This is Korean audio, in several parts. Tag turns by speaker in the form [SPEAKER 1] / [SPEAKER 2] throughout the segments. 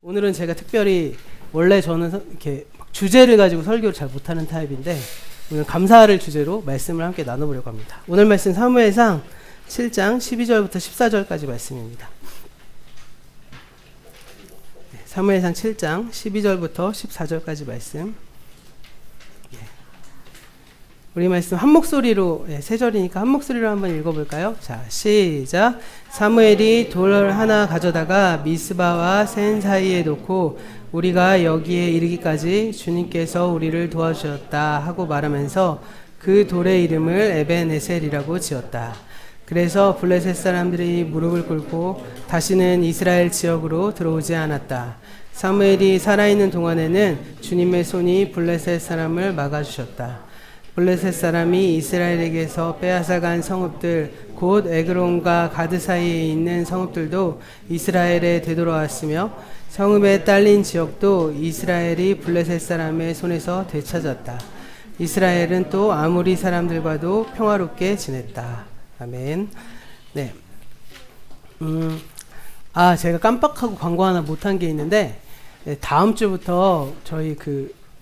[SPEAKER 1] 오늘은 제가 특별히 원래 저는 이렇게 주제를 가지고 설교를 잘 못하는 타입인데 오늘 감사를 주제로 말씀을 함께 나눠보려고 합니다. 오늘 말씀 사무엘상 7장 12절부터 14절까지 말씀입니다. 사무엘상 7장 12절부터 14절까지 말씀. 우리 말씀 한 목소리로, 세 절이니까 한 목소리로 한번 읽어볼까요? 자, 시작. 사무엘이 돌 하나 가져다가 미스바와 센 사이에 놓고 우리가 여기에 이르기까지 주님께서 우리를 도와주셨다 하고 말하면서 그 돌의 이름을 에벤에셀이라고 지었다. 그래서 블레셋 사람들이 무릎을 꿇고 다시는 이스라엘 지역으로 들어오지 않았다. 사무엘이 살아있는 동안에는 주님의 손이 블레셋 사람을 막아주셨다. 블레셋 사람이 이스라엘에게서 빼앗아간 성읍들 곧 에그론과 가드 사이에 있는 성읍들도 이스라엘에 되돌아왔으며 성읍에 딸린 지역도 이스라엘이 블레셋 사람의 손에서 되찾았다. 이스라엘은 또 아모리 사람들과도 평화롭게 지냈다. 아멘. 네. 제가 깜빡하고 광고 하나 못한 게 있는데, 다음 주부터 저희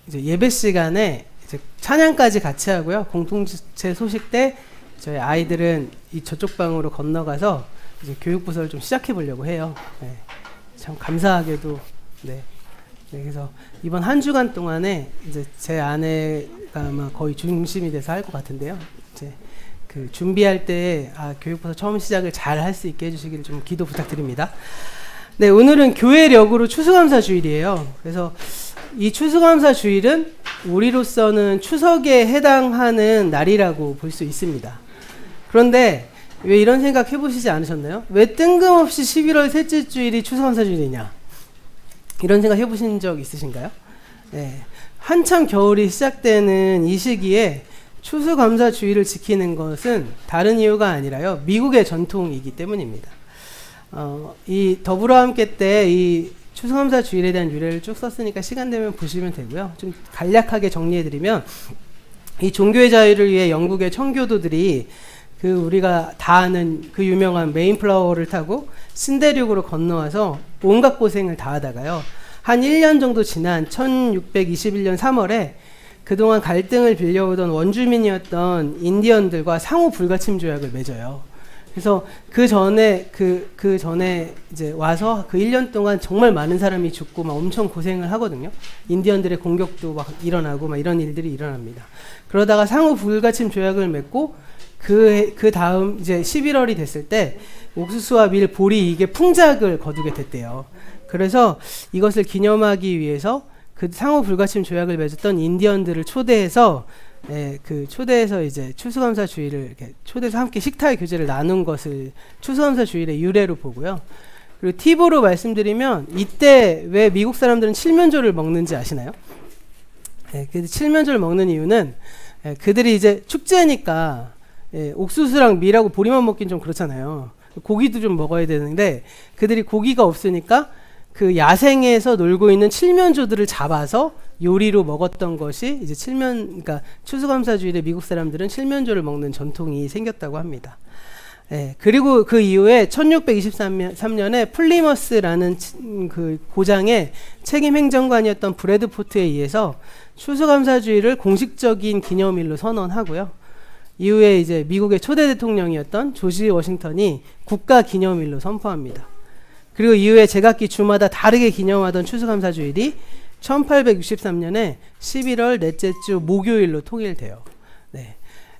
[SPEAKER 1] 이제 예배 시간에 이제 찬양까지 같이 하고요. 공동체 소식 때 저희 아이들은 저쪽 방으로 건너가서 이제 교육부서를 좀 시작해 보려고 해요. 네. 참 감사하게도 그래서 이번 한 주간 동안에 이제 제 아내가 아마 거의 중심이 돼서 할 것 같은데요. 이제 준비할 때 교육부서 처음 시작을 잘 할 수 있게 해주시기를 좀 기도 부탁드립니다. 네, 오늘은 교회력으로 추수감사 주일이에요. 그래서 이 추수감사 주일은 우리로서는 추석에 해당하는 날이라고 볼 수 있습니다. 그런데 왜 이런 생각 해보시지 않으셨나요? 왜 뜬금없이 11월 셋째 주일이 추수감사 주일이냐? 이런 생각 해보신 적 있으신가요? 네, 한참 겨울이 시작되는 이 시기에 추수감사 주일을 지키는 것은 다른 이유가 아니라요, 미국의 전통이기 때문입니다. 이 더불어 함께 때 이 추수감사 주일에 대한 유래를 쭉 썼으니까 시간 되면 보시면 되고요. 좀 간략하게 정리해드리면, 이 종교의 자유를 위해 영국의 청교도들이 우리가 다 아는 그 유명한 메인플라워를 타고 신대륙으로 건너와서 온갖 고생을 다 하다가요, 한 1년 정도 지난 1621년 3월에 그동안 갈등을 빌려오던 원주민이었던 인디언들과 상호 불가침 조약을 맺어요. 그래서 그 전에 이제 와서 그 1년 동안 정말 많은 사람이 죽고 막 엄청 고생을 하거든요. 인디언들의 공격도 막 일어나고 막 이런 일들이 일어납니다. 그러다가 상호 불가침 조약을 맺고 그 다음 이제 11월이 됐을 때 옥수수와 밀, 보리 이게 풍작을 거두게 됐대요. 그래서 이것을 기념하기 위해서 그 상호 불가침 조약을 맺었던 인디언들을 초대해서 초대해서 이제 추수감사 주일을 이렇게 초대해서 함께 식탁의 교제를 나눈 것을 추수감사 주일의 유래로 보고요. 그리고 팁으로 말씀드리면, 이때 왜 미국 사람들은 칠면조를 먹는지 아시나요? 그 칠면조를 먹는 이유는 그들이 이제 축제니까 옥수수랑 밀하고 보리만 먹긴 좀 그렇잖아요. 고기도 좀 먹어야 되는데 그들이 고기가 없으니까 그 야생에서 놀고 있는 칠면조들을 잡아서 요리로 먹었던 것이 이제 그러니까 추수감사 주일에 미국 사람들은 칠면조를 먹는 전통이 생겼다고 합니다. 그리고 그 이후에 1623년에 플리머스라는 그 고장의 책임 행정관이었던 브래드포트에 의해서 추수감사 주일을 공식적인 기념일로 선언하고요. 이후에 이제 미국의 초대 대통령이었던 조지 워싱턴이 국가 기념일로 선포합니다. 그리고 이후에 제각기 주마다 다르게 기념하던 추수감사 주일이 1863년에 11월 넷째 주 목요일로 통일돼요.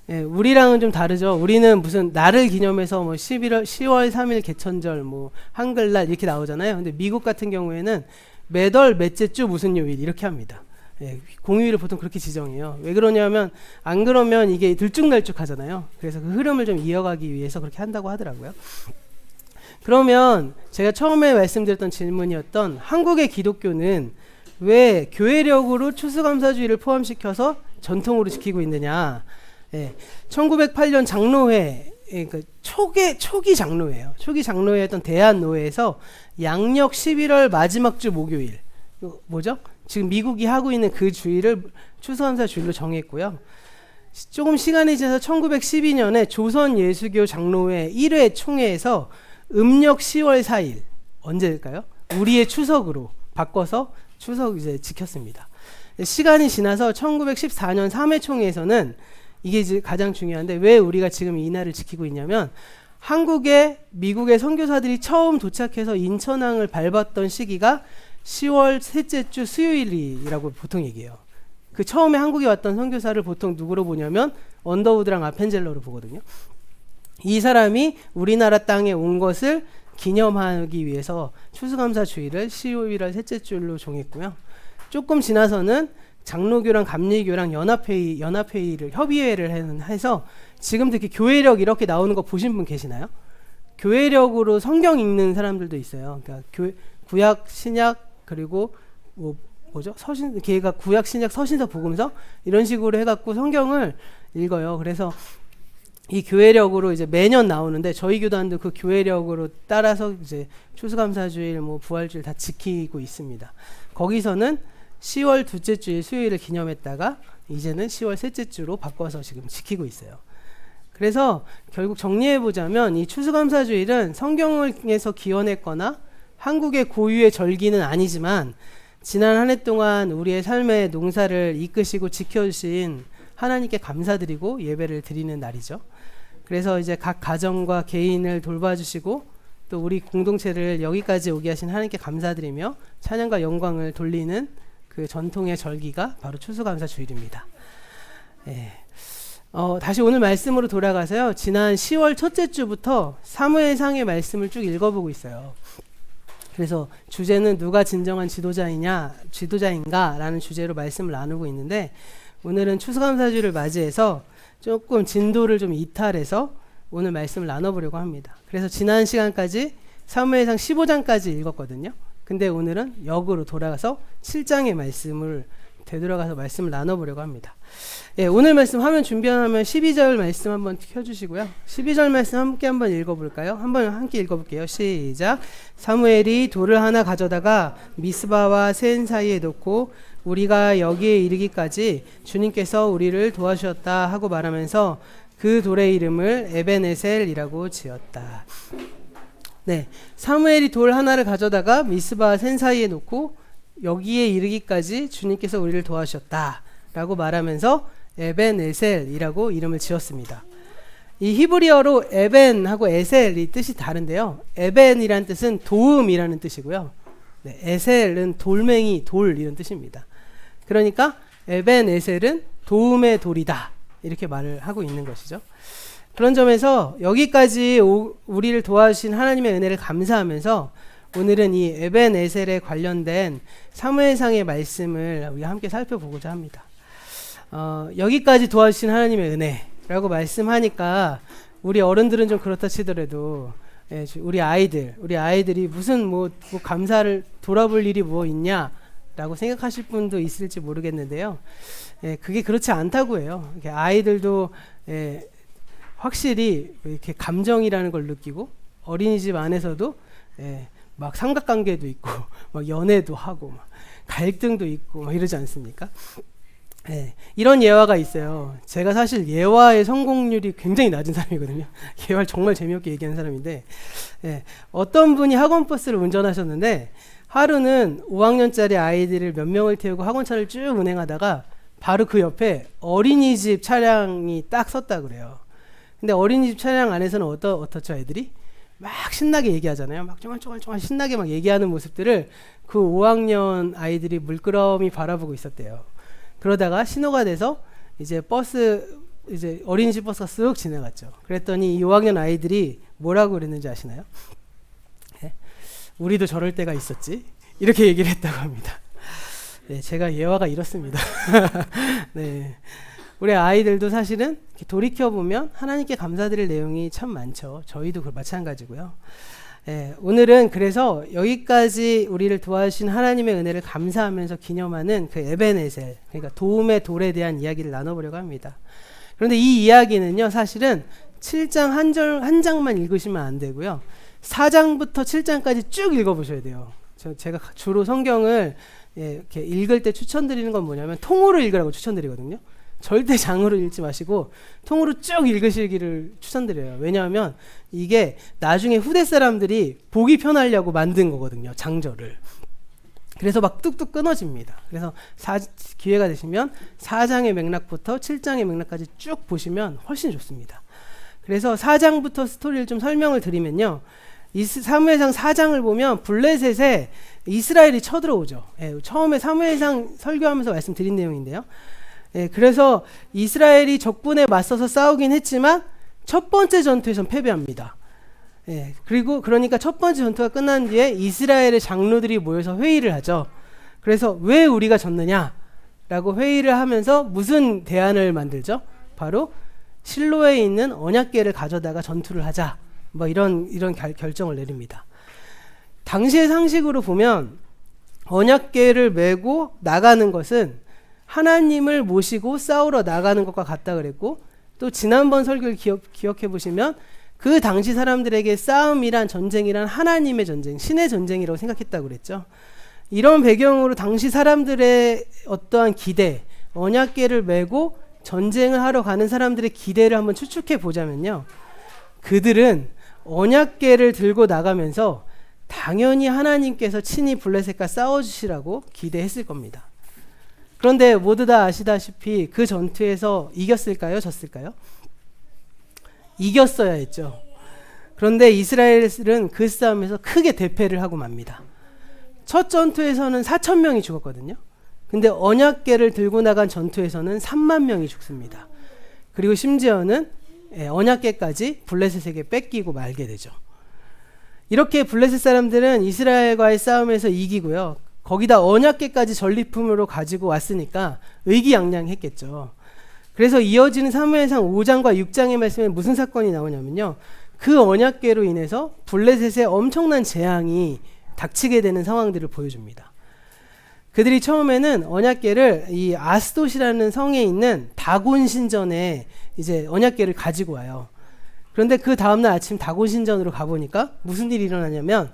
[SPEAKER 1] 우리랑은 좀 다르죠. 우리는 무슨 날을 기념해서 뭐 10월 3일 개천절, 뭐 한글날 이렇게 나오잖아요. 근데 미국 같은 경우에는 매달 몇째 주 무슨 요일 이렇게 합니다. 공휴일을 보통 그렇게 지정해요. 왜 그러냐면 안 그러면 이게 들쭉날쭉하잖아요. 그래서 그 흐름을 좀 이어가기 위해서 그렇게 한다고 하더라고요. 그러면 제가 처음에 말씀드렸던 질문이었던, 한국의 기독교는 왜 교회력으로 추수감사주의를 포함시켜서 전통으로 지키고 있느냐? 1908년 장로회, 그러니까 초기 장로회예요. 초기 장로회였던 대한노회에서 양력 11월 마지막 주 목요일, 뭐죠? 지금 미국이 하고 있는 그 주일을 추수감사 주일로 정했고요. 조금 시간이 지나서 1912년에 조선예수교 장로회 1회 총회에서 음력 10월 4일, 언제일까요? 우리의 추석으로 바꿔서 추석 이제 지켰습니다. 시간이 지나서 1914년 3회 총회에서는 이게 이제 가장 중요한데 왜 우리가 지금 이 날을 지키고 있냐면 한국에 미국의 선교사들이 처음 도착해서 인천항을 밟았던 시기가 10월 셋째 주 수요일이라고 보통 얘기해요. 그 처음에 한국에 왔던 선교사를 보통 누구로 보냐면 언더우드랑 아펜젤러로 보거든요. 이 사람이 우리나라 땅에 온 것을 기념하기 위해서 추수감사주의를 11월 셋째 주로 정했고요. 조금 지나서는 장로교랑 감리교랑 연합회의를 협의회를 해서 지금도 이렇게 교회력 이렇게 나오는 거 보신 분 계시나요? 교회력으로 성경 읽는 사람들도 있어요. 그러니까 구약, 신약 그리고 뭐죠? 서신 걔가 구약, 신약, 서신서, 복음서 이런 식으로 해갖고 성경을 읽어요. 그래서 이 교회력으로 이제 매년 나오는데 저희 교단도 그 교회력으로 따라서 이제 추수감사주일, 뭐 부활주일 다 지키고 있습니다. 거기서는 10월 둘째 주일 수요일을 기념했다가 이제는 10월 셋째 주로 바꿔서 지금 지키고 있어요. 그래서 결국 정리해 보자면 이 추수감사주일은 성경에서 기원했거나 한국의 고유의 절기는 아니지만 지난 한 해 동안 우리의 삶의 농사를 이끄시고 지켜주신 하나님께 감사드리고 예배를 드리는 날이죠. 그래서 이제 각 가정과 개인을 돌봐주시고 또 우리 공동체를 여기까지 오게 하신 하나님께 감사드리며 찬양과 영광을 돌리는 그 전통의 절기가 바로 추수감사주일입니다. 예. 다시 오늘 말씀으로 돌아가서요. 지난 10월 첫째 주부터 사무엘상의 말씀을 쭉 읽어보고 있어요. 그래서 주제는 누가 진정한 지도자인가 라는 주제로 말씀을 나누고 있는데 오늘은 추수감사주를 맞이해서 조금 진도를 좀 이탈해서 오늘 말씀을 나눠보려고 합니다. 그래서 지난 시간까지 사무엘상 15장까지 읽었거든요. 근데 오늘은 역으로 돌아가서 7장의 말씀을 되돌아가서 말씀을 나눠보려고 합니다. 예, 오늘 말씀 화면 준비하면 12절 말씀 한번 켜주시고요. 12절 말씀 함께 한번 읽어볼까요? 한번 함께 읽어볼게요. 시작. 사무엘이 돌을 하나 가져다가 미스바와 센 사이에 놓고 우리가 여기에 이르기까지 주님께서 우리를 도와주셨다 하고 말하면서 그 돌의 이름을 에벤에셀이라고 지었다. 네, 사무엘이 돌 하나를 가져다가 미스바와 센 사이에 놓고 여기에 이르기까지 주님께서 우리를 도와주셨다 라고 말하면서 에벤에셀이라고 이름을 지었습니다. 이 히브리어로 에벤하고 에셀이 뜻이 다른데요. 에벤이란 뜻은 도움이라는 뜻이고요. 네, 에셀은 돌멩이, 돌 이런 뜻입니다. 그러니까 에벤에셀은 도움의 돌이다 이렇게 말을 하고 있는 것이죠. 그런 점에서 여기까지 우리를 도와주신 하나님의 은혜를 감사하면서 오늘은 이 에벤에셀에 관련된 사무엘상의 말씀을 우리가 함께 살펴보고자 합니다. 여기까지 도와주신 하나님의 은혜라고 말씀하니까 우리 어른들은 좀 그렇다 치더라도 우리 아이들이 무슨 뭐 감사를 돌아볼 일이 뭐 있냐라고 생각하실 분도 있을지 모르겠는데요. 그게 그렇지 않다고 해요. 아이들도 확실히 이렇게 감정이라는 걸 느끼고 어린이집 안에서도 막 삼각관계도 있고 막 연애도 하고 막 갈등도 있고 막 이러지 않습니까? 이런 예화가 있어요. 제가 사실 예화의 성공률이 굉장히 낮은 사람이거든요. 예화를 정말 재미없게 얘기하는 사람인데 어떤 분이 학원버스를 운전하셨는데 하루는 5학년짜리 아이들을 몇 명을 태우고 학원차를 쭉 운행하다가 바로 그 옆에 어린이집 차량이 딱 섰다 그래요. 근데 어린이집 차량 안에서는 어떻죠 애들이? 막 신나게 얘기하잖아요. 막 쫑알쫑알 신나게 막 얘기하는 모습들을 그 5학년 아이들이 물끄러미 바라보고 있었대요. 그러다가 신호가 돼서 이제 어린이집 버스가 쓱 지나갔죠. 그랬더니 이 5학년 아이들이 뭐라고 그랬는지 아시나요? 우리도 저럴 때가 있었지. 이렇게 얘기를 했다고 합니다. 네, 제가 예화가 이렇습니다. 네. 우리 아이들도 사실은 돌이켜보면 하나님께 감사드릴 내용이 참 많죠. 저희도 마찬가지고요. 오늘은 그래서 여기까지 우리를 도와주신 하나님의 은혜를 감사하면서 기념하는 그 에벤에셀, 그러니까 도움의 돌에 대한 이야기를 나눠보려고 합니다. 그런데 이 이야기는요, 사실은 7장 한 장만 읽으시면 안 되고요. 4장부터 7장까지 쭉 읽어보셔야 돼요. 제가 주로 성경을 이렇게 읽을 때 추천드리는 건 뭐냐면 통으로 읽으라고 추천드리거든요. 절대 장으로 읽지 마시고 통으로 쭉 읽으시기를 추천드려요. 왜냐하면 이게 나중에 후대 사람들이 보기 편하려고 만든 거거든요. 장절을. 그래서 막 뚝뚝 끊어집니다. 그래서 기회가 되시면 4장의 맥락부터 7장의 맥락까지 쭉 보시면 훨씬 좋습니다. 그래서 4장부터 스토리를 좀 설명을 드리면요. 사무엘상 4장을 보면 블레셋에 이스라엘이 쳐들어오죠. 예, 처음에 사무엘상 설교하면서 말씀드린 내용인데요. 예, 그래서 이스라엘이 적군에 맞서서 싸우긴 했지만 첫 번째 전투에선 패배합니다. 예, 그리고 그러니까 첫 번째 전투가 끝난 뒤에 이스라엘의 장로들이 모여서 회의를 하죠. 그래서 왜 우리가 졌느냐라고 회의를 하면서 무슨 대안을 만들죠? 바로 실로에 있는 언약궤를 가져다가 전투를 하자. 뭐 이런 결정을 내립니다. 당시의 상식으로 보면 언약궤를 메고 나가는 것은 하나님을 모시고 싸우러 나가는 것과 같다 그랬고, 또 지난번 설교를 기억해 보시면 그 당시 사람들에게 싸움이란 전쟁이란 하나님의 전쟁, 신의 전쟁이라고 생각했다고 그랬죠. 이런 배경으로 당시 사람들의 어떠한 기대, 언약궤를 메고 전쟁을 하러 가는 사람들의 기대를 한번 추측해 보자면요. 그들은 언약궤를 들고 나가면서 당연히 하나님께서 친히 블레셋과 싸워주시라고 기대했을 겁니다. 그런데 모두 다 아시다시피 그 전투에서 이겼을까요? 졌을까요? 이겼어야 했죠. 그런데 이스라엘은 그 싸움에서 크게 대패를 하고 맙니다. 첫 전투에서는 4,000명이 죽었거든요. 근데 언약궤를 들고 나간 전투에서는 3만 명이 죽습니다. 그리고 심지어는 언약궤까지 블레셋에게 뺏기고 말게 되죠. 이렇게 블레셋 사람들은 이스라엘과의 싸움에서 이기고요. 거기다 언약궤까지 전리품으로 가지고 왔으니까 의기양양했겠죠. 그래서 이어지는 사무엘상 5장과 6장의 말씀에 무슨 사건이 나오냐면요. 그 언약궤로 인해서 블레셋에 엄청난 재앙이 닥치게 되는 상황들을 보여줍니다. 그들이 처음에는 언약궤를 이 아스돗이라는 성에 있는 다곤 신전에 이제 언약궤를 가지고 와요. 그런데 그 다음날 아침 다곤 신전으로 가보니까 무슨 일이 일어나냐면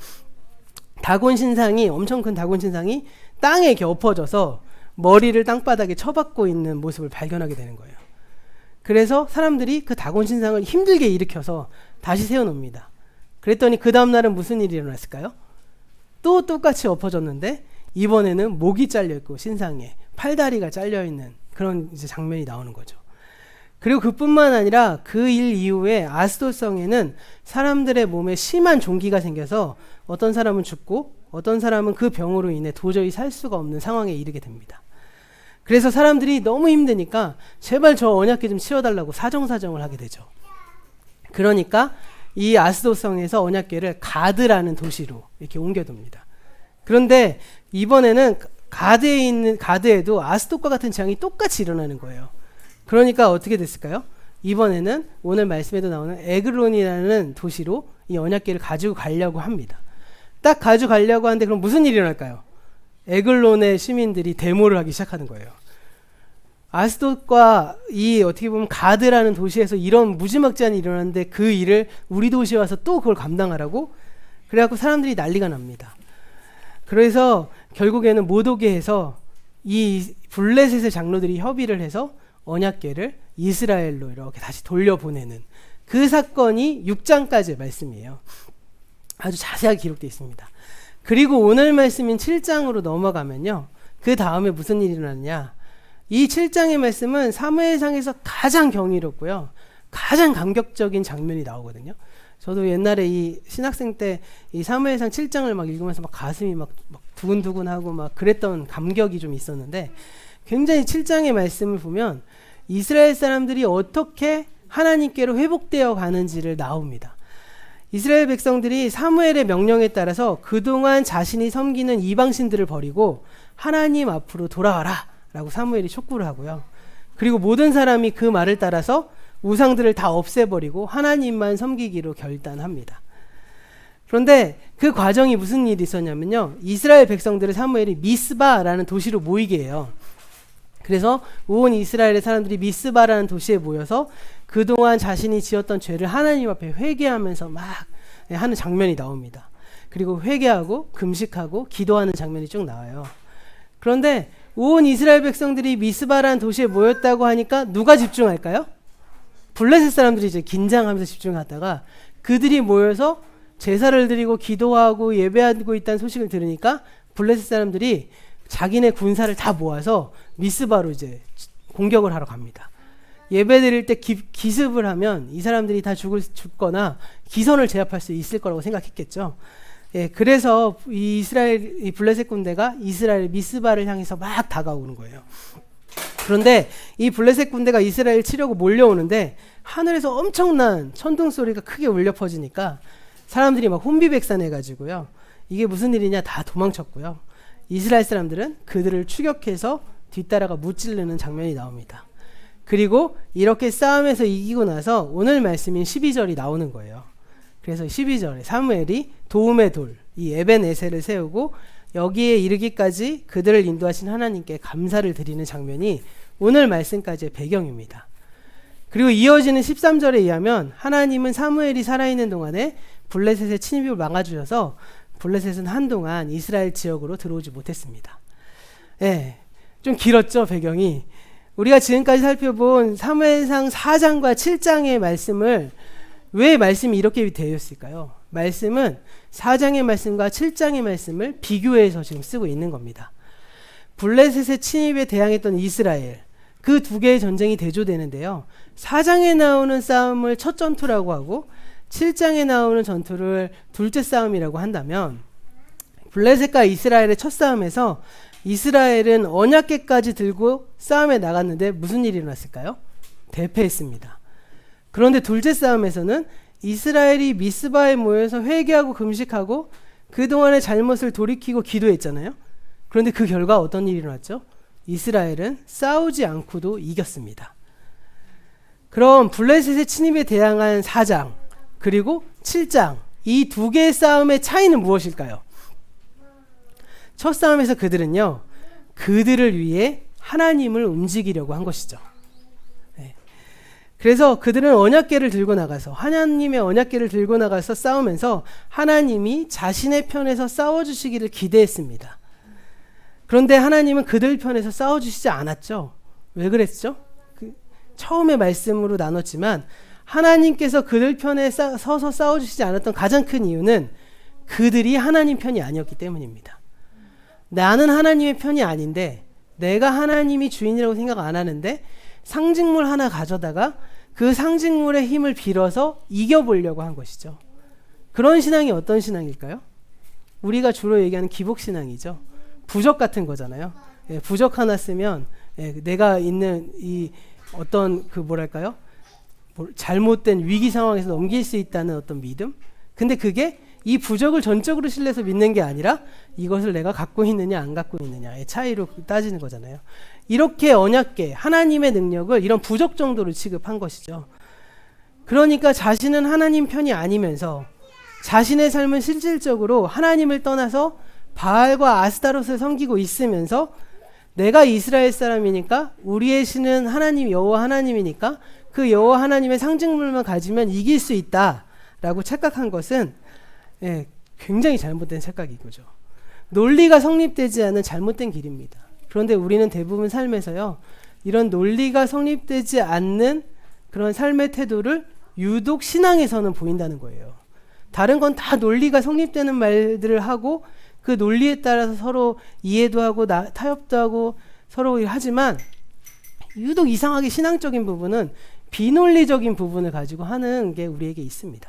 [SPEAKER 1] 다곤 신상이, 엄청 큰 다곤 신상이 땅에 이렇게 엎어져서 머리를 땅바닥에 쳐박고 있는 모습을 발견하게 되는 거예요. 그래서 사람들이 그 다곤 신상을 힘들게 일으켜서 다시 세워놓습니다. 그랬더니 그 다음날은 무슨 일이 일어났을까요? 또 똑같이 엎어졌는데 이번에는 목이 잘려있고 신상에 팔다리가 잘려있는 그런 이제 장면이 나오는 거죠. 그리고 그뿐만 아니라 그 일 이후에 아스돗성에는 사람들의 몸에 심한 종기가 생겨서 어떤 사람은 죽고 어떤 사람은 그 병으로 인해 도저히 살 수가 없는 상황에 이르게 됩니다. 그래서 사람들이 너무 힘드니까 제발 저 언약궤 좀 치워달라고 사정사정을 하게 되죠. 그러니까 이 아스돗성에서 언약궤를 가드라는 도시로 이렇게 옮겨둡니다. 그런데 이번에는 가드에도 아스돗과 같은 재앙이 똑같이 일어나는 거예요. 그러니까 어떻게 됐을까요? 이번에는 오늘 말씀에도 나오는 에글론이라는 도시로 이 언약궤를 가지고 가려고 합니다. 딱 가지고 가려고 하는데 그럼 무슨 일이 일어날까요? 에글론의 시민들이 데모를 하기 시작하는 거예요. 아스돗과 이 어떻게 보면 가드라는 도시에서 이런 무지막지한 일이 일어났는데 그 일을 우리 도시에 와서 또 그걸 감당하라고? 그래갖고 사람들이 난리가 납니다. 그래서 결국에는 못 오게 해서 이 블레셋의 장로들이 협의를 해서 언약궤를 이스라엘로 이렇게 다시 돌려보내는 그 사건이 6장까지의 말씀이에요. 아주 자세하게 기록되어 있습니다. 그리고 오늘 말씀인 7장으로 넘어가면요. 그 다음에 무슨 일이 일어났냐. 이 7장의 말씀은 사무엘상에서 가장 경이롭고요. 가장 감격적인 장면이 나오거든요. 저도 옛날에 이 신학생 때 이 사무엘상 7장을 막 읽으면서 막 가슴이 막 두근두근하고 막 그랬던 감격이 좀 있었는데 굉장히 7장의 말씀을 보면 이스라엘 사람들이 어떻게 하나님께로 회복되어 가는지를 나옵니다. 이스라엘 백성들이 사무엘의 명령에 따라서 그동안 자신이 섬기는 이방신들을 버리고 하나님 앞으로 돌아와라 라고 사무엘이 촉구를 하고요. 그리고 모든 사람이 그 말을 따라서 우상들을 다 없애버리고 하나님만 섬기기로 결단합니다. 그런데 그 과정이 무슨 일이 있었냐면요. 이스라엘 백성들을 사무엘이 미스바라는 도시로 모이게 해요. 그래서 온 이스라엘의 사람들이 미스바라는 도시에 모여서 그동안 자신이 지었던 죄를 하나님 앞에 회개하면서 막 하는 장면이 나옵니다. 그리고 회개하고 금식하고 기도하는 장면이 쭉 나와요. 그런데 온 이스라엘 백성들이 미스바라는 도시에 모였다고 하니까 누가 집중할까요? 블레셋 사람들이 이제 긴장하면서 집중하다가 그들이 모여서 제사를 드리고 기도하고 예배하고 있다는 소식을 들으니까 블레셋 사람들이 자기네 군사를 다 모아서 미스바로 이제 공격을 하러 갑니다. 예배 드릴 때 기습을 하면 이 사람들이 다 죽거나 기선을 제압할 수 있을 거라고 생각했겠죠. 예, 그래서 이 블레셋 군대가 이스라엘 미스바를 향해서 막 다가오는 거예요. 그런데 이 블레셋 군대가 이스라엘 치려고 몰려오는데 하늘에서 엄청난 천둥 소리가 크게 울려 퍼지니까 사람들이 막 혼비백산해가지고요. 이게 무슨 일이냐 다 도망쳤고요. 이스라엘 사람들은 그들을 추격해서 뒤따라가 무찌르는 장면이 나옵니다. 그리고 이렇게 싸움에서 이기고 나서 오늘 말씀인 12절이 나오는 거예요. 그래서 12절에 사무엘이 도움의 돌, 이 에벤에셀을 세우고 여기에 이르기까지 그들을 인도하신 하나님께 감사를 드리는 장면이 오늘 말씀까지의 배경입니다. 그리고 이어지는 13절에 의하면 하나님은 사무엘이 살아있는 동안에 블레셋의 침입을 막아주셔서 블레셋은 한동안 이스라엘 지역으로 들어오지 못했습니다. 예, 좀 길었죠, 배경이. 우리가 지금까지 살펴본 사무엘상 4장과 7장의 말씀을 왜 말씀이 이렇게 되어 있을까요? 말씀은 4장의 말씀과 7장의 말씀을 비교해서 지금 쓰고 있는 겁니다. 블레셋의 침입에 대항했던 이스라엘, 그 두 개의 전쟁이 대조되는데요. 4장에 나오는 싸움을 첫 전투라고 하고 7장에 나오는 전투를 둘째 싸움이라고 한다면 블레셋과 이스라엘의 첫 싸움에서 이스라엘은 언약궤까지 들고 싸움에 나갔는데 무슨 일이 일어났을까요? 대패했습니다. 그런데 둘째 싸움에서는 이스라엘이 미스바에 모여서 회개하고 금식하고 그동안의 잘못을 돌이키고 기도했잖아요. 그런데 그 결과 어떤 일이 일어났죠? 이스라엘은 싸우지 않고도 이겼습니다. 그럼 블레셋의 침입에 대항한 4장 그리고 7장 이 두 개의 싸움의 차이는 무엇일까요? 첫 싸움에서 그들은요, 그들을 위해 하나님을 움직이려고 한 것이죠. 네. 그래서 그들은 언약궤를 들고 나가서 하나님의 언약궤를 들고 나가서 싸우면서 하나님이 자신의 편에서 싸워주시기를 기대했습니다. 그런데 하나님은 그들 편에서 싸워주시지 않았죠. 왜 그랬죠? 처음에 말씀으로 나눴지만 하나님께서 그들 편에 서서 싸워주시지 않았던 가장 큰 이유는 그들이 하나님 편이 아니었기 때문입니다. 나는 하나님의 편이 아닌데 내가 하나님이 주인이라고 생각 안 하는데 상징물 하나 가져다가 그 상징물의 힘을 빌어서 이겨보려고 한 것이죠. 그런 신앙이 어떤 신앙일까요? 우리가 주로 얘기하는 기복신앙이죠. 부적 같은 거잖아요. 예, 부적 하나 쓰면 내가 있는 이 어떤 뭐랄까요? 잘못된 위기 상황에서 넘길 수 있다는 어떤 믿음? 근데 그게 이 부적을 전적으로 신뢰해서 믿는 게 아니라 이것을 내가 갖고 있느냐 안 갖고 있느냐의 차이로 따지는 거잖아요. 이렇게 언약궤, 하나님의 능력을 이런 부적 정도로 취급한 것이죠. 그러니까 자신은 하나님 편이 아니면서 자신의 삶은 실질적으로 하나님을 떠나서 바알과 아스타롯을 섬기고 있으면서 내가 이스라엘 사람이니까 우리의 신은 하나님 여호와 하나님이니까 그 여호와 하나님의 상징물만 가지면 이길 수 있다라고 착각한 것은 굉장히 잘못된 착각인 거죠. 논리가 성립되지 않은 잘못된 길입니다. 그런데 우리는 대부분 삶에서요, 이런 논리가 성립되지 않는 그런 삶의 태도를 유독 신앙에서는 보인다는 거예요. 다른 건 다 논리가 성립되는 말들을 하고 그 논리에 따라서 서로 이해도 하고 타협도 하고 서로 하지만 유독 이상하게 신앙적인 부분은 비논리적인 부분을 가지고 하는 게 우리에게 있습니다.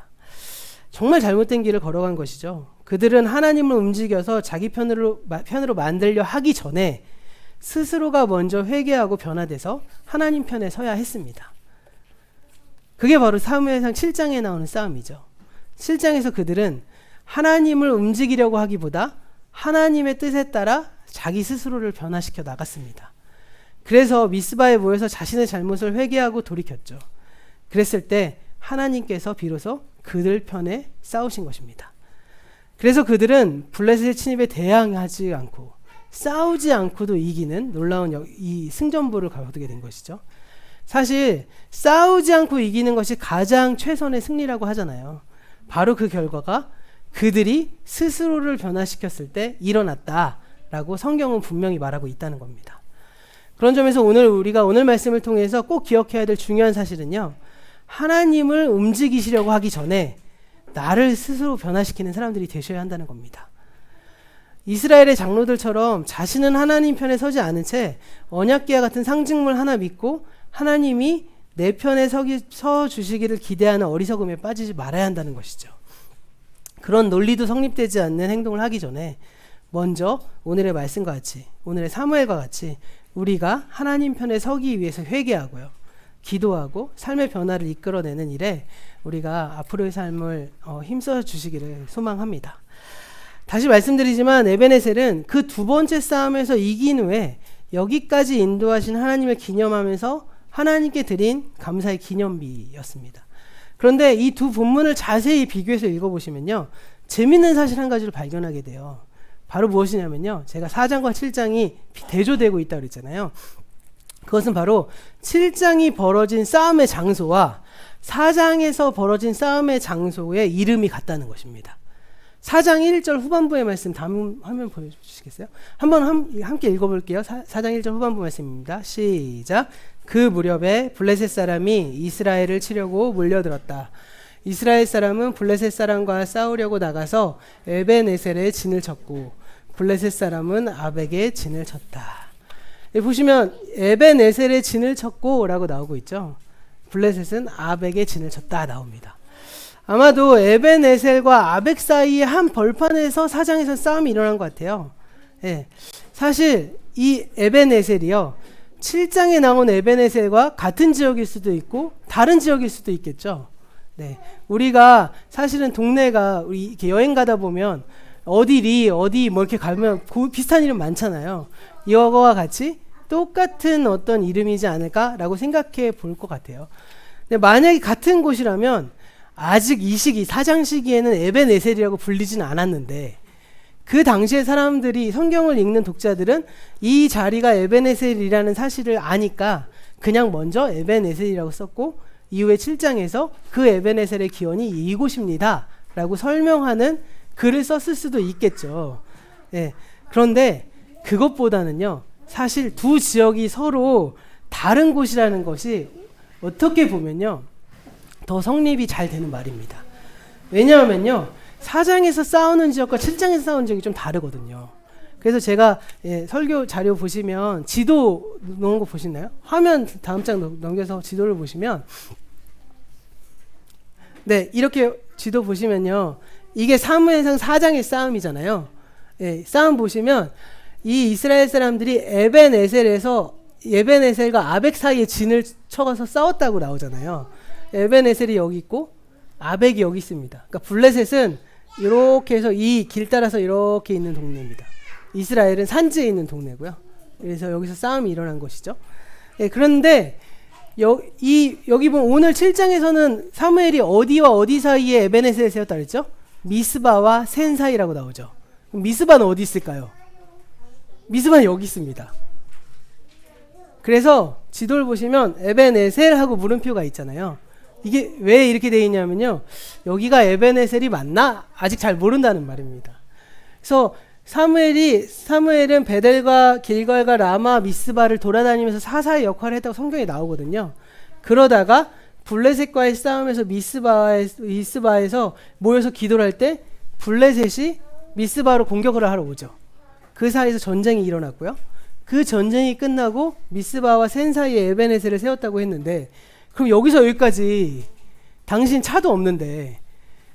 [SPEAKER 1] 정말 잘못된 길을 걸어간 것이죠. 그들은 하나님을 움직여서 자기 편으로 만들려 하기 전에 스스로가 먼저 회개하고 변화돼서 하나님 편에 서야 했습니다. 그게 바로 사무엘상 7장에 나오는 싸움이죠. 7장에서 그들은 하나님을 움직이려고 하기보다 하나님의 뜻에 따라 자기 스스로를 변화시켜 나갔습니다. 그래서 미스바에 모여서 자신의 잘못을 회개하고 돌이켰죠. 그랬을 때 하나님께서 비로소 그들 편에 싸우신 것입니다. 그래서 그들은 블레셋의 침입에 대항하지 않고 싸우지 않고도 이기는 놀라운 이 승전보를 거두게 된 것이죠. 사실 싸우지 않고 이기는 것이 가장 최선의 승리라고 하잖아요. 바로 그 결과가 그들이 스스로를 변화시켰을 때 일어났다라고 성경은 분명히 말하고 있다는 겁니다. 그런 점에서 우리가 오늘 말씀을 통해서 꼭 기억해야 될 중요한 사실은요, 하나님을 움직이시려고 하기 전에 나를 스스로 변화시키는 사람들이 되셔야 한다는 겁니다. 이스라엘의 장로들처럼 자신은 하나님 편에 서지 않은 채 언약궤와 같은 상징물 하나 믿고 하나님이 내 편에 서 주시기를 기대하는 어리석음에 빠지지 말아야 한다는 것이죠. 그런 논리도 성립되지 않는 행동을 하기 전에 먼저 오늘의 말씀과 같이, 오늘의 사무엘과 같이 우리가 하나님 편에 서기 위해서 회개하고요, 기도하고 삶의 변화를 이끌어내는 일에 우리가 앞으로의 삶을 힘써 주시기를 소망합니다. 다시 말씀드리지만 에벤에셀은 그 두 번째 싸움에서 이긴 후에 여기까지 인도하신 하나님을 기념하면서 하나님께 드린 감사의 기념비였습니다. 그런데 이 두 본문을 자세히 비교해서 읽어보시면요, 재밌는 사실 한 가지를 발견하게 돼요. 바로 무엇이냐면요, 제가 4장과 7장이 대조되고 있다고 그랬잖아요. 그것은 바로 7장이 벌어진 싸움의 장소와 4장에서 벌어진 싸움의 장소의 이름이 같다는 것입니다. 4장 1절 후반부의 말씀 다음 화면 보여주시겠어요? 한번 함께 읽어볼게요. 4장 1절 후반부 말씀입니다. 시작. 그 무렵에 블레셋 사람이 이스라엘을 치려고 몰려들었다. 이스라엘 사람은 블레셋 사람과 싸우려고 나가서 에벤에셀에 진을 쳤고 블레셋 사람은 아벡에 진을 쳤다. 보시면 에벤에셀에 진을 쳤고 라고 나오고 있죠. 블레셋은 아벡에 진을 쳤다 나옵니다. 아마도 에벤에셀과 아벡 사이의 한 벌판에서 4장에서 싸움이 일어난 것 같아요. 예, 사실 이 에벤에셀이요, 7장에 나온 에벤에셀과 같은 지역일 수도 있고 다른 지역일 수도 있겠죠. 네, 우리가 사실은 동네가 우리 이렇게 여행 가다 보면 어디 뭐 이렇게 가면 비슷한 이름 많잖아요. 이거와 같이 똑같은 어떤 이름이지 않을까라고 생각해 볼 것 같아요. 근데 만약에 같은 곳이라면 아직 이 시기 4장 시기에는 에벤에셀이라고 불리진 않았는데 그 당시에 사람들이, 성경을 읽는 독자들은 이 자리가 에벤에셀이라는 사실을 아니까 그냥 먼저 에벤에셀이라고 썼고 이후에 7장에서 그 에벤에셀의 기원이 이곳입니다 라고 설명하는 글을 썼을 수도 있겠죠. 예, 그런데 그것보다는요, 사실 두 지역이 서로 다른 곳이라는 것이 어떻게 보면요 더 성립이 잘 되는 말입니다. 왜냐하면요, 4장에서 싸우는 지역과 7장에서 싸우는 지역이 좀 다르거든요. 그래서 제가 설교 자료 보시면 지도 놓은 거 보시나요? 화면 다음 장 넘겨서 지도를 보시면, 네, 이렇게 지도 보시면요, 이게 사무엘상 4장의 싸움이잖아요. 예, 싸움 보시면 이 이스라엘 사람들이 에벤에셀과 아벡 사이에 진을 쳐가서 싸웠다고 나오잖아요. 에벤에셀이 여기 있고 아벡이 여기 있습니다. 그러니까 블레셋은 이렇게 해서 이 길 따라서 이렇게 있는 동네입니다. 이스라엘은 산지에 있는 동네고요. 그래서 여기서 싸움이 일어난 것이죠. 예, 그런데 여기 보면 오늘 7장에서는 사무엘이 어디와 어디 사이에 에벤에셀을 세웠다 그랬죠? 미스바와 센 사이라고 나오죠. 미스바는 어디 있을까요? 미스바는 여기 있습니다. 그래서 지도를 보시면 에벤에셀하고 물음표가 있잖아요. 이게 왜 이렇게 되어 있냐면요, 여기가 에벤에셀이 맞나? 아직 잘 모른다는 말입니다. 그래서 사무엘은 베델과 길갈과 라마, 미스바를 돌아다니면서 사사의 역할을 했다고 성경에 나오거든요. 그러다가 블레셋과의 싸움에서 미스바에서 모여서 기도를 할 때 블레셋이 미스바로 공격을 하러 오죠. 그 사이에서 전쟁이 일어났고요. 그 전쟁이 끝나고 미스바와 센 사이에 에벤에셀을 세웠다고 했는데, 그럼 여기서 여기까지 당신 차도 없는데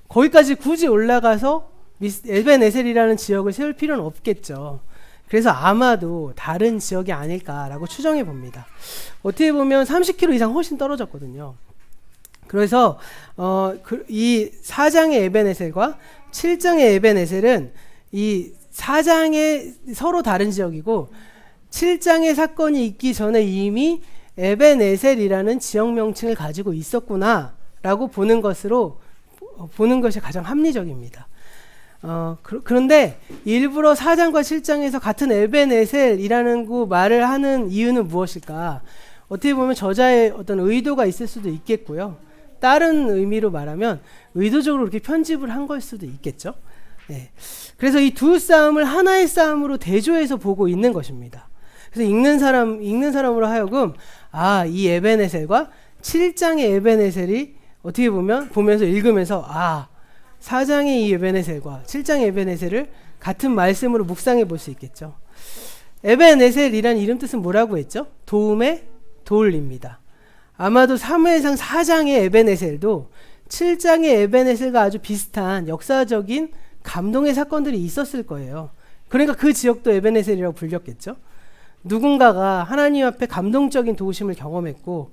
[SPEAKER 1] 거기까지 굳이 올라가서 에벤에셀이라는 지역을 세울 필요는 없겠죠. 그래서 아마도 다른 지역이 아닐까라고 추정해 봅니다. 어떻게 보면 30km 이상 훨씬 떨어졌거든요. 그래서 이 4장의 에벤에셀과 7장의 에벤에셀은 이 4장의 서로 다른 지역이고 7장의 사건이 있기 전에 이미 에벤에셀이라는 지역 명칭을 가지고 있었구나라고 보는 것이 가장 합리적입니다. 그런데 일부러 4장과 7장에서 같은 에벤에셀이라는 그 말을 하는 이유는 무엇일까? 어떻게 보면 저자의 어떤 의도가 있을 수도 있겠고요. 다른 의미로 말하면 의도적으로 이렇게 편집을 한 걸 수도 있겠죠. 네. 그래서 이 두 싸움을 하나의 싸움으로 대조해서 보고 있는 것입니다. 그래서 읽는 사람으로 하여금 이 에벤에셀과 7장의 에벤에셀이 어떻게 보면서 읽으면서 4장의 이 에벤에셀과 7장의 에벤에셀을 같은 말씀으로 묵상해 볼 수 있겠죠. 에벤에셀이란 이름 뜻은 뭐라고 했죠? 도움의 돌입니다. 아마도 사무엘상 4장의 에벤에셀도 7장의 에벤에셀과 아주 비슷한 역사적인 감동의 사건들이 있었을 거예요. 그러니까 그 지역도 에벤에셀이라고 불렸겠죠. 누군가가 하나님 앞에 감동적인 도우심을 경험했고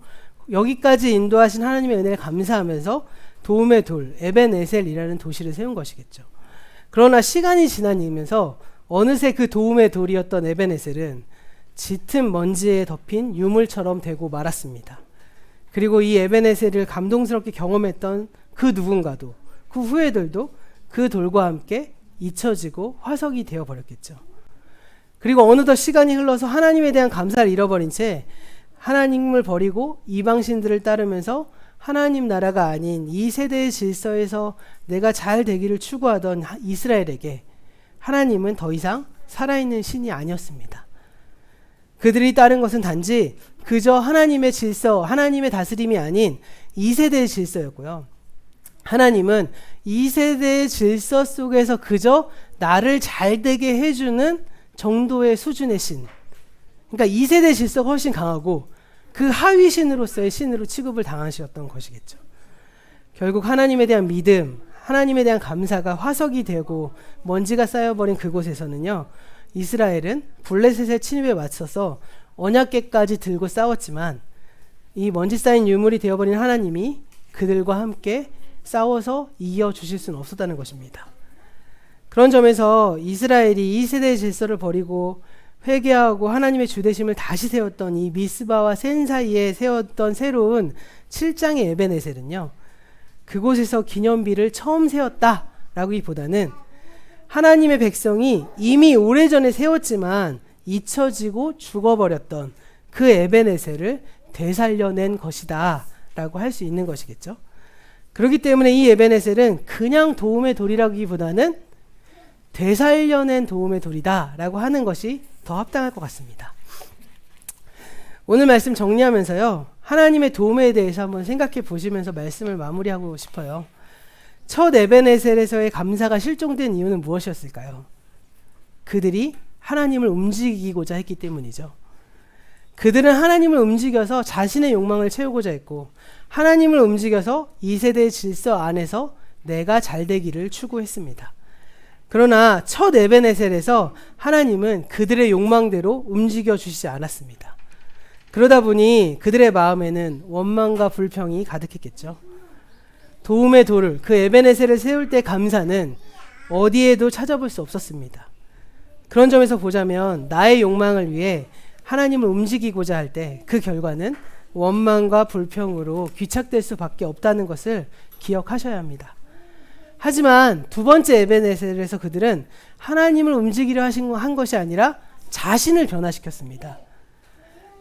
[SPEAKER 1] 여기까지 인도하신 하나님의 은혜를 감사하면서 도움의 돌, 에벤에셀이라는 도시를 세운 것이겠죠. 그러나 시간이 지나면서 어느새 그 도움의 돌이었던 에벤에셀은 짙은 먼지에 덮인 유물처럼 되고 말았습니다. 그리고 이 에벤에셀을 감동스럽게 경험했던 그 누군가도 그 후예들도 그 돌과 함께 잊혀지고 화석이 되어버렸겠죠. 그리고 어느덧 시간이 흘러서 하나님에 대한 감사를 잃어버린 채 하나님을 버리고 이방신들을 따르면서 하나님 나라가 아닌 이 세대의 질서에서 내가 잘 되기를 추구하던 이스라엘에게 하나님은 더 이상 살아있는 신이 아니었습니다. 그들이 따른 것은 단지 그저 하나님의 질서, 하나님의 다스림이 아닌 이 세대의 질서였고요. 하나님은 이 세대의 질서 속에서 그저 나를 잘 되게 해주는 정도의 수준의 신. 그러니까 이 세대의 질서가 훨씬 강하고 그 하위 신으로서의 신으로 취급을 당하셨던 것이겠죠. 결국 하나님에 대한 믿음, 하나님에 대한 감사가 화석이 되고 먼지가 쌓여버린 그곳에서는요. 이스라엘은 블레셋의 침입에 맞서서 언약궤까지 들고 싸웠지만 이 먼지 쌓인 유물이 되어버린 하나님이 그들과 함께 싸워서 이겨주실 수는 없었다는 것입니다. 그런 점에서 이스라엘이 이 세대의 질서를 버리고 회개하고 하나님의 주대심을 다시 세웠던 이 미스바와 센 사이에 세웠던 새로운 7장의 에벤에셀은요. 그곳에서 기념비를 처음 세웠다라기보다는 하나님의 백성이 이미 오래전에 세웠지만 잊혀지고 죽어버렸던 그 에벤에셀을 되살려낸 것이다 라고 할 수 있는 것이겠죠. 그렇기 때문에 이 에벤에셀은 그냥 도움의 돌이라기보다는 되살려낸 도움의 돌이다 라고 하는 것이 더 합당할 것 같습니다. 오늘 말씀 정리하면서요. 하나님의 도움에 대해서 한번 생각해 보시면서 말씀을 마무리하고 싶어요. 첫 에벤에셀에서의 감사가 실종된 이유는 무엇이었을까요? 그들이 하나님을 움직이고자 했기 때문이죠. 그들은 하나님을 움직여서 자신의 욕망을 채우고자 했고 하나님을 움직여서 이 세대의 질서 안에서 내가 잘되기를 추구했습니다. 그러나 첫 에벤에셀에서 하나님은 그들의 욕망대로 움직여 주시지 않았습니다. 그러다 보니 그들의 마음에는 원망과 불평이 가득했겠죠. 도움의 돌을, 그 에벤에셀을 세울 때 감사는 어디에도 찾아볼 수 없었습니다. 그런 점에서 보자면 나의 욕망을 위해 하나님을 움직이고자 할 때 그 결과는 원망과 불평으로 귀착될 수밖에 없다는 것을 기억하셔야 합니다. 하지만 두 번째 에벤에셀에서 그들은 하나님을 움직이려 한 것이 아니라 자신을 변화시켰습니다.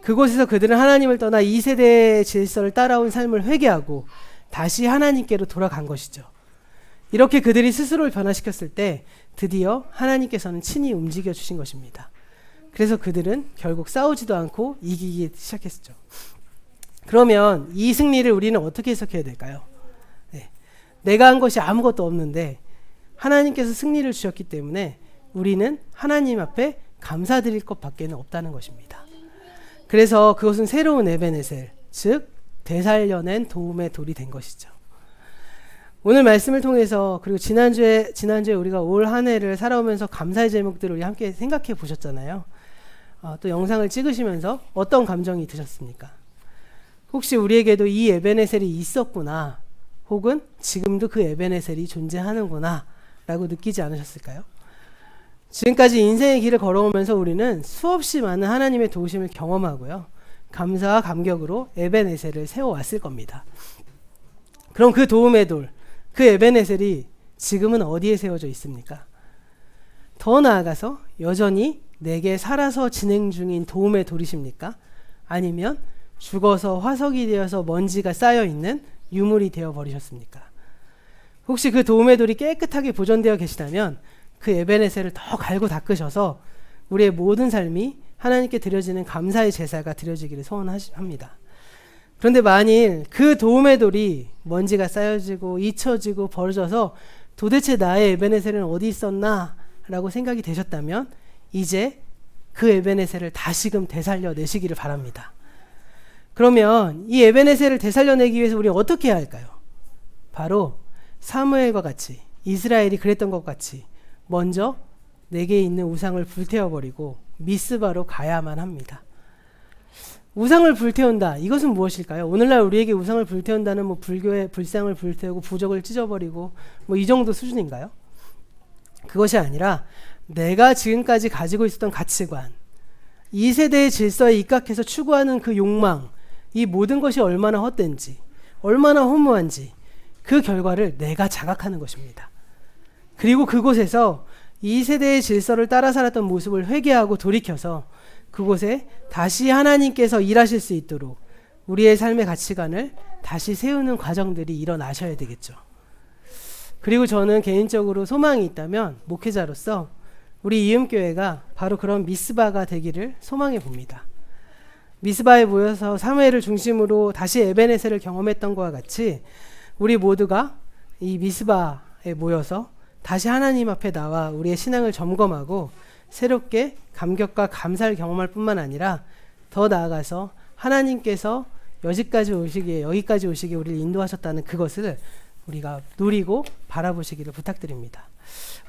[SPEAKER 1] 그곳에서 그들은 하나님을 떠나 이 세대의 질서를 따라온 삶을 회개하고 다시 하나님께로 돌아간 것이죠. 이렇게 그들이 스스로를 변화시켰을 때 드디어 하나님께서는 친히 움직여 주신 것입니다. 그래서 그들은 결국 싸우지도 않고 이기기 시작했죠. 그러면 이 승리를 우리는 어떻게 해석해야 될까요? 네. 내가 한 것이 아무것도 없는데 하나님께서 승리를 주셨기 때문에 우리는 하나님 앞에 감사드릴 것밖에는 없다는 것입니다. 그래서 그것은 새로운 에벤에셀, 즉 되살려낸 도움의 돌이 된 것이죠. 오늘 말씀을 통해서 그리고 지난주에 우리가 올 한 해를 살아오면서 감사의 제목들을 우리 함께 생각해 보셨잖아요. 또 영상을 찍으시면서 어떤 감정이 드셨습니까? 혹시 우리에게도 이 에벤에셀이 있었구나, 혹은 지금도 그 에벤에셀이 존재하는구나 라고 느끼지 않으셨을까요? 지금까지 인생의 길을 걸어오면서 우리는 수없이 많은 하나님의 도우심을 경험하고요. 감사와 감격으로 에벤에셀을 세워왔을 겁니다. 그럼 그 도움의 돌, 그 에벤에셀이 지금은 어디에 세워져 있습니까? 더 나아가서 여전히 내게 살아서 진행 중인 도움의 돌이십니까? 아니면 죽어서 화석이 되어서 먼지가 쌓여있는 유물이 되어버리셨습니까? 혹시 그 도움의 돌이 깨끗하게 보존되어 계시다면 그 에벤에셀을 더 갈고 닦으셔서 우리의 모든 삶이 하나님께 드려지는 감사의 제사가 드려지기를 소원합니다. 그런데 만일 그 도움의 돌이 먼지가 쌓여지고 잊혀지고 버려져서 도대체 나의 에벤에셀은 어디 있었나 라고 생각이 되셨다면 이제 그 에베네셀을 다시금 되살려내시기를 바랍니다. 그러면 이 에베네셀을 되살려내기 위해서 우리가 어떻게 해야 할까요? 바로 사무엘과 같이, 이스라엘이 그랬던 것 같이 먼저 내게 있는 우상을 불태워버리고 미스바로 가야만 합니다. 우상을 불태운다. 이것은 무엇일까요? 오늘날 우리에게 우상을 불태운다는 뭐 불교의 불상을 불태우고 부적을 찢어버리고 뭐 이 정도 수준인가요? 그것이 아니라 내가 지금까지 가지고 있었던 가치관, 이 세대의 질서에 입각해서 추구하는 그 욕망, 이 모든 것이 얼마나 헛된지, 얼마나 허무한지 그 결과를 내가 자각하는 것입니다. 그리고 그곳에서 이 세대의 질서를 따라 살았던 모습을 회개하고 돌이켜서 그곳에 다시 하나님께서 일하실 수 있도록 우리의 삶의 가치관을 다시 세우는 과정들이 일어나셔야 되겠죠. 그리고 저는 개인적으로 소망이 있다면 목회자로서 우리 이음교회가 바로 그런 미스바가 되기를 소망해 봅니다. 미스바에 모여서 사무엘을 중심으로 다시 에베네셀을 경험했던 것과 같이 우리 모두가 이 미스바에 모여서 다시 하나님 앞에 나와 우리의 신앙을 점검하고 새롭게 감격과 감사를 경험할 뿐만 아니라 더 나아가서 하나님께서 여기까지 오시기에 우리를 인도하셨다는 그것을 우리가 누리고 바라보시기를 부탁드립니다.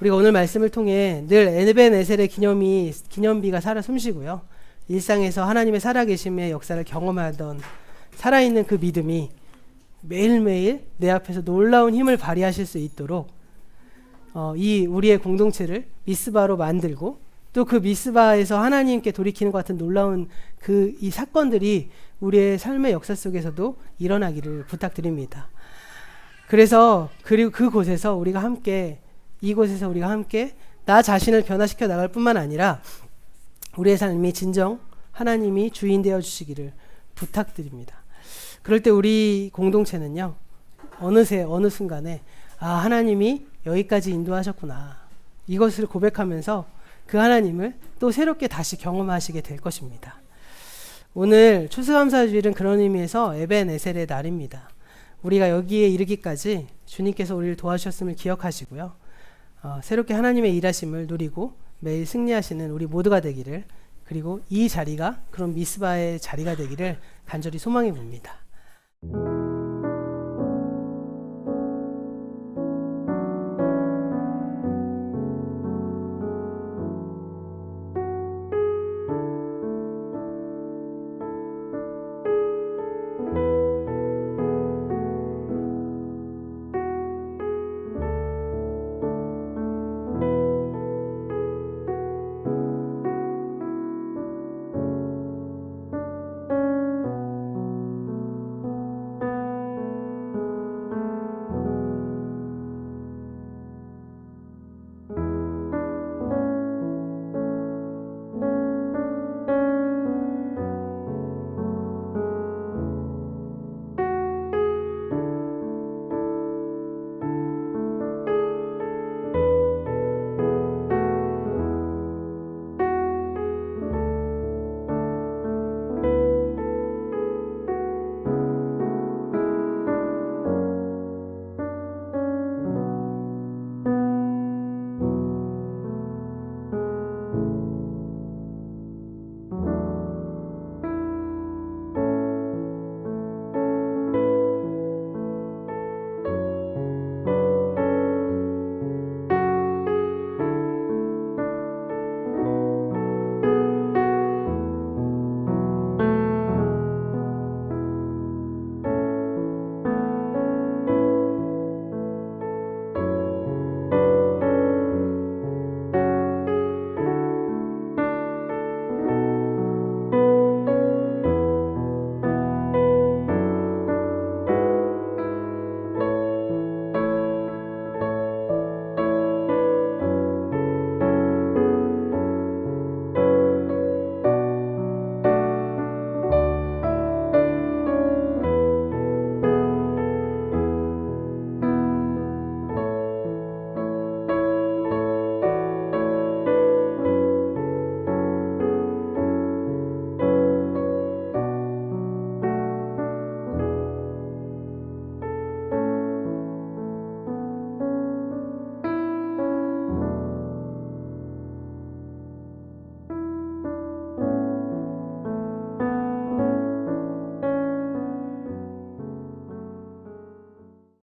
[SPEAKER 1] 우리가 오늘 말씀을 통해 늘 에베네셀의 기념비가 살아 숨쉬고요. 일상에서 하나님의 살아계심의 역사를 경험하던 살아있는 그 믿음이 매일매일 내 앞에서 놀라운 힘을 발휘하실 수 있도록 이 우리의 공동체를 미스바로 만들고 또 그 미스바에서 하나님께 돌이키는 것 같은 놀라운 이 사건들이 우리의 삶의 역사 속에서도 일어나기를 부탁드립니다. 그리고 그곳에서 우리가 함께 나 자신을 변화시켜 나갈 뿐만 아니라 우리의 삶이 진정 하나님이 주인 되어 주시기를 부탁드립니다. 그럴 때 우리 공동체는요, 어느새 어느 순간에 하나님이 여기까지 인도하셨구나, 이것을 고백하면서 그 하나님을 또 새롭게 다시 경험하시게 될 것입니다. 오늘 추수감사주일은 그런 의미에서 에베네셀의 날입니다. 우리가 여기에 이르기까지 주님께서 우리를 도와주셨음을 기억하시고요. 새롭게 하나님의 일하심을 누리고 매일 승리하시는 우리 모두가 되기를, 그리고 이 자리가 그런 미스바의 자리가 되기를 간절히 소망해 봅니다.